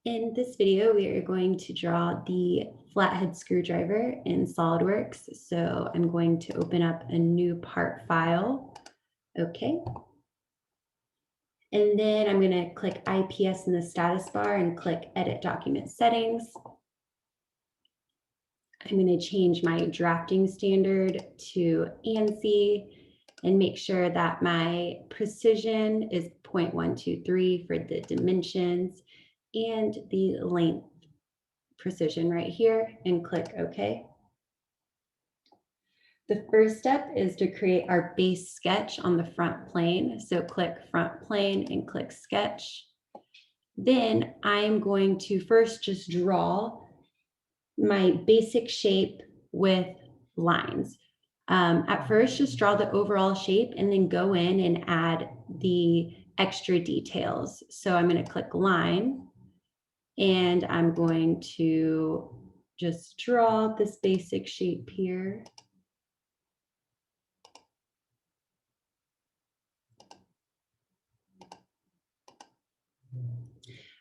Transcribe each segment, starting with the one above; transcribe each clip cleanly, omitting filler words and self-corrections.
In this video, we are going to draw the flathead screwdriver in Solidworks. So I'm going to open up a new part file. Okay. And then I'm going to click IPS in the status bar and click Edit Document Settings. I'm going to change my drafting standard to ANSI and make sure that my precision is 0.123 for the dimensions and the length precision right here, and click OK. The first step is to create our base sketch on the front plane. So click front plane and click sketch. Then I'm going to first just draw my basic shape with lines. At first, just draw the overall shape and then go in and add the extra details. So I'm going to click line and I'm going to just draw this basic shape here.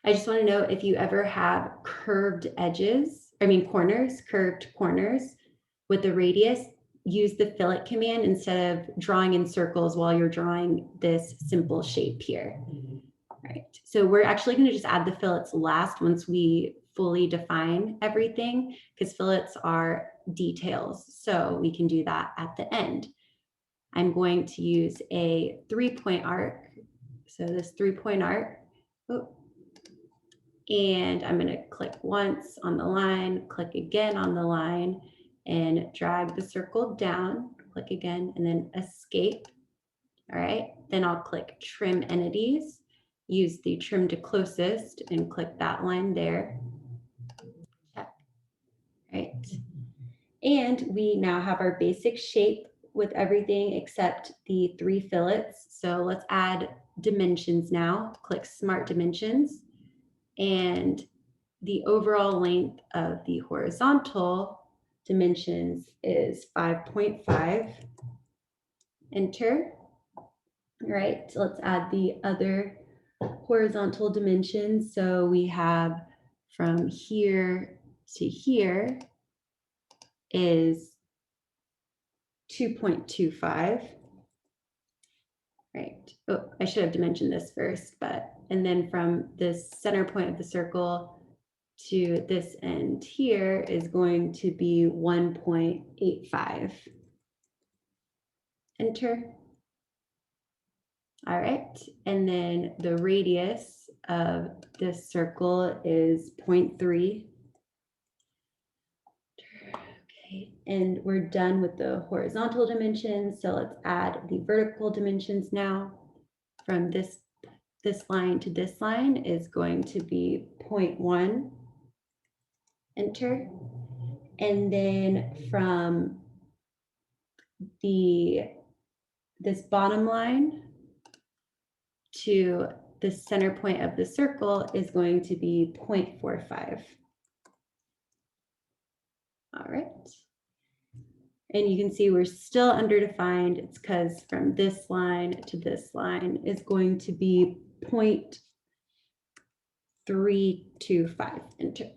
I just want to know if you ever have curved edges, curved corners with the radius, use the fillet command instead of drawing in circles while you're drawing this simple shape here. Right. So we're actually going to just add the fillets last once we fully define everything, because fillets are details. So we can do that at the end. I'm going to use a 3-point arc. So this 3-point arc. And I'm going to click once on the line, click again on the line, and drag the circle down, click again, and then escape. All right. Then I'll click trim entities, use the trim to closest, and click that line there. Check. Right. And we now have our basic shape with everything except the 3 fillets. So let's add dimensions now. Click Smart Dimensions. And the overall length of the horizontal dimensions is 5.5. Enter. All right, so let's add the other horizontal dimensions. So we have from here to here is 2.25. Right. Oh, I should have dimensioned this first, and then from this center point of the circle to this end here is going to be 1.85. Enter. All right. And then the radius of this circle is 0.3. Okay. And we're done with the horizontal dimensions. So let's add the vertical dimensions now. From this line to this line is going to be 0.1. Enter. And then from this bottom line to the center point of the circle is going to be 0.45. All right. And you can see we're still underdefined. It's because from this line to this line is going to be 0.325. Enter. Okay.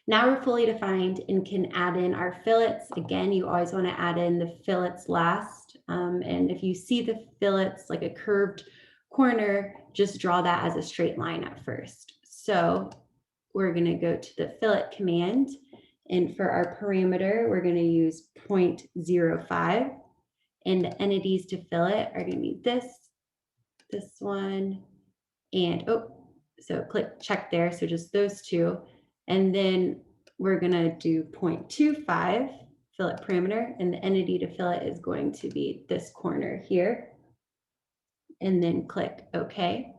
Now we're fully defined and can add in our fillets. Again, you always want to add in the fillets last. And if you see the fillets like a curved corner, just draw that as a straight line at first. So we're going to go to the fillet command. And for our parameter, we're going to use 0.05. And the entities to fillet are going to be this one, and so click check there. So just those two. And then we're going to do 0.25 fillet parameter, and the entity to fillet is going to be this corner here. And then click OK.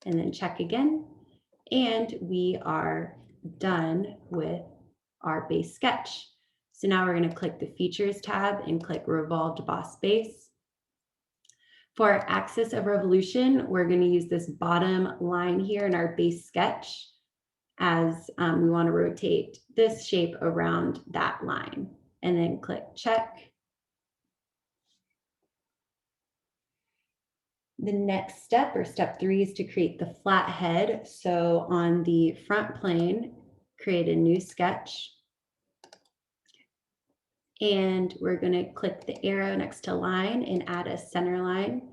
And then check again. And we are done with our base sketch. So now we're going to click the Features tab and click Revolved Boss Base. For our axis of revolution, we're going to use this bottom line here in our base sketch, as we want to rotate this shape around that line. And then click check. The next step, or step 3, is to create the flat head. So on the front plane, create a new sketch. And we're going to click the arrow next to line and add a center line.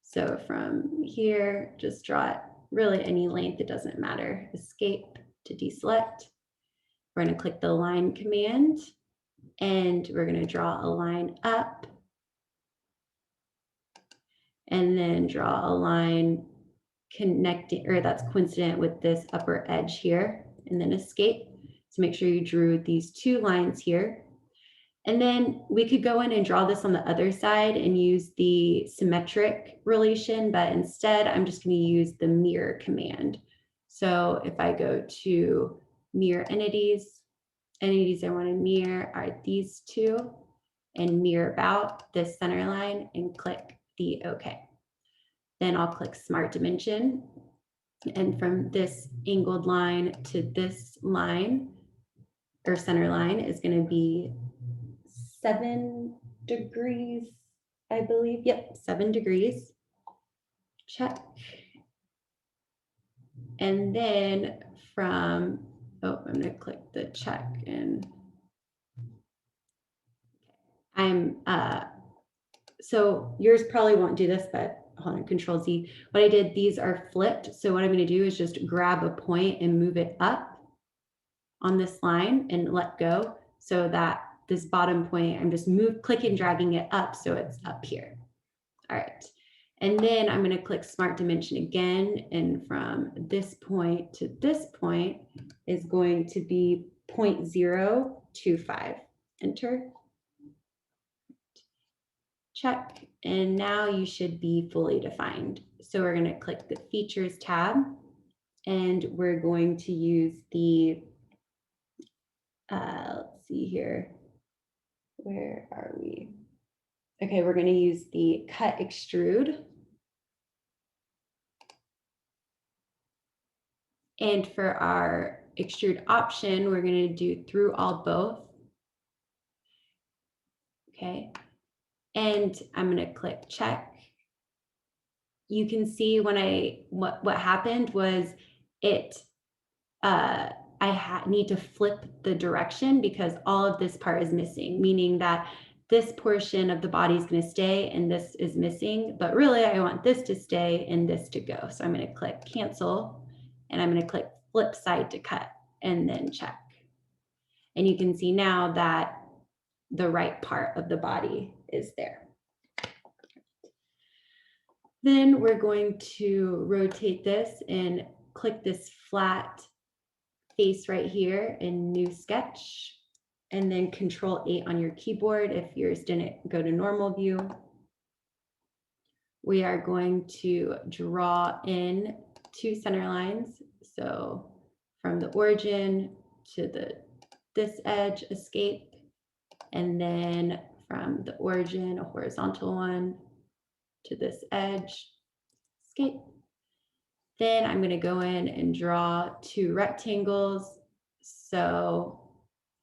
So from here, just draw it really any length, it doesn't matter. Escape to deselect. We're going to click the line command and we're going to draw a line up and then draw a line connecting, or that's coincident with this upper edge here, and then escape. So make sure you drew these 2 lines here. And then we could go in and draw this on the other side and use the symmetric relation, but instead I'm just going to use the mirror command. So if I go to mirror entities I want to mirror are these 2, and mirror about this center line and click the OK. Then I'll click Smart Dimension. And from this angled line to this line, or center line, is going to be 7 degrees, I believe. Yep, 7 degrees. Check. And then from, I'm going to click the check, and so yours probably won't do this, but hold on, Control Z. What I did, these are flipped. So what I'm going to do is just grab a point and move it up on this line and let go, so that this bottom point, I'm just clicking and dragging it up so it's up here. All right. And then I'm going to click Smart Dimension again. And from this point to this point is going to be 0.025. Enter. Check. And now you should be fully defined. So we're going to click the Features tab, and we're going to use the, let's see here. Where are we? Okay, we're going to use the Cut Extrude. And for our extrude option, we're going to do through all both. Okay. And I'm going to click check. You can see when what happened was I need to flip the direction because all of this part is missing, meaning that this portion of the body is going to stay and this is missing, but really I want this to stay and this to go. So I'm going to click cancel, and I'm going to click flip side to cut, and then check. And you can see now that the right part of the body is there. Then we're going to rotate this and click this flat face right here in new sketch, and then Control 8 on your keyboard if yours didn't go to normal view. We are going to draw in 2 center lines. So from the origin to this edge, escape, and then from the origin, a horizontal one to this edge, escape. Then I'm going to go in and draw 2 rectangles. So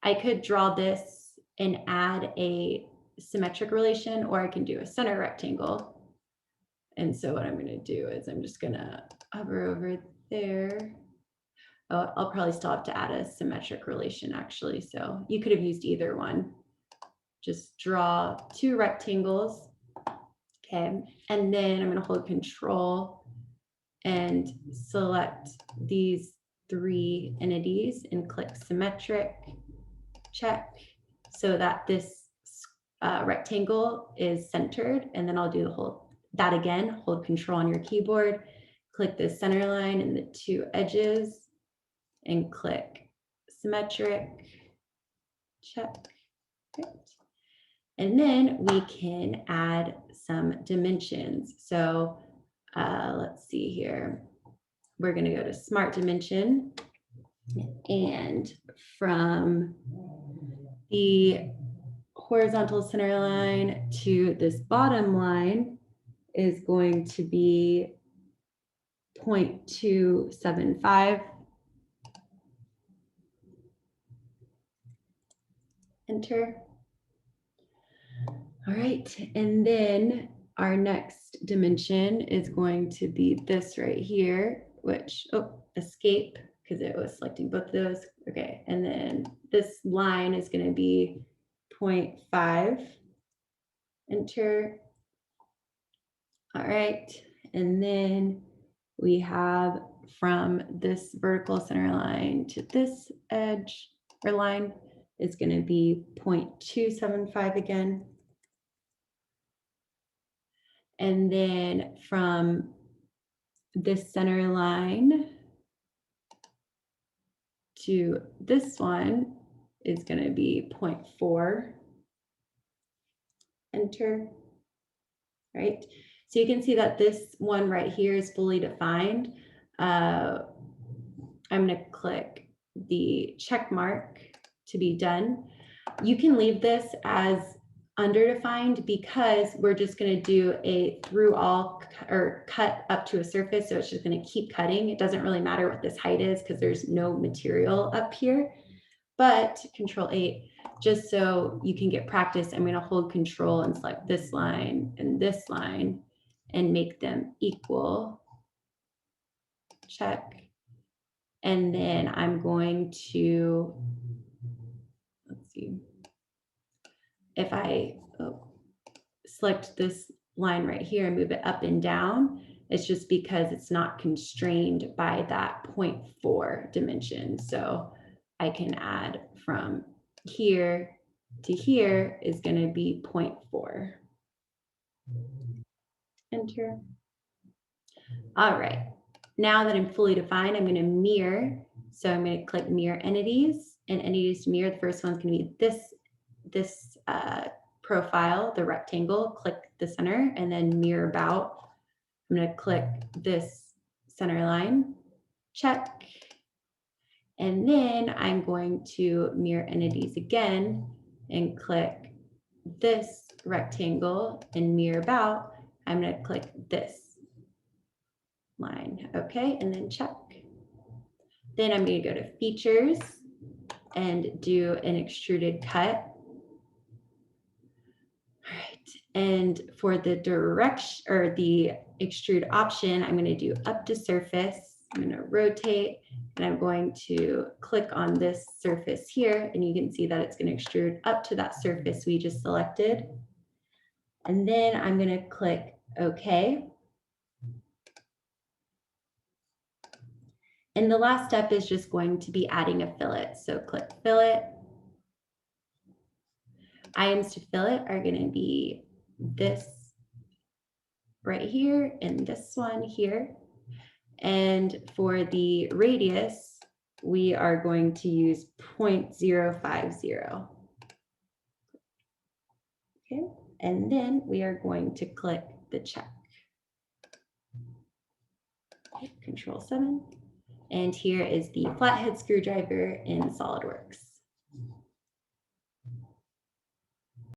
I could draw this and add a symmetric relation, or I can do a center rectangle. And so what I'm going to do is I'm just going to hover over there. Oh, I'll probably still have to add a symmetric relation actually. So you could have used either one. Just draw 2 rectangles. Okay. And then I'm going to hold Control and select these 3 entities and click symmetric, check, so that this rectangle is centered. And then I'll do that again, hold Control on your keyboard, click the center line and the 2 edges, and click symmetric, check. Great. And then we can add some dimensions. So let's see here. We're going to go to Smart Dimension, and from the horizontal center line to this bottom line is going to be 0.275. Enter. All right, and then our next dimension is going to be this right here, which, oh, escape, because it was selecting both of those. Okay, and then this line is going to be 0.5. Enter. All right, and then we have from this vertical center line to this edge or line is going to be 0.275 again. And then from this center line to this one is going to be 0.4. Enter. Right? So you can see that this one right here is fully defined. I'm going to click the check mark to be done. You can leave this as underdefined because we're just going to do a through all or cut up to a surface. So it's just going to keep cutting. It doesn't really matter what this height is because there's no material up here. But Control 8, just so you can get practice, I'm going to hold Control and select this line and make them equal. Check. And then I'm going to, let's see, if I select this line right here and move it up and down, it's just because it's not constrained by that 0.4 dimension. So I can add from here to here is going to be 0.4. Enter. All right. Now that I'm fully defined, I'm going to mirror. So I'm going to click mirror entities, and entities to mirror. The first one's going to be this profile, the rectangle. Click the center and then mirror about. I'm going to click this center line. Check. And then I'm going to mirror entities again and click this rectangle and mirror about. I'm going to click this line. Okay, and then check. Then I'm going to go to features and do an extruded cut. All right, and for the direction or the extrude option, I'm going to do up to surface. I'm going to rotate and I'm going to click on this surface here, and you can see that it's going to extrude up to that surface we just selected. And then I'm going to click OK. And the last step is just going to be adding a fillet. So click fillet. Items to fillet are going to be this right here and this one here. And for the radius, we are going to use 0.050. Okay, and then we are going to click the check. Okay, Control 7. And here is the flathead screwdriver in SolidWorks.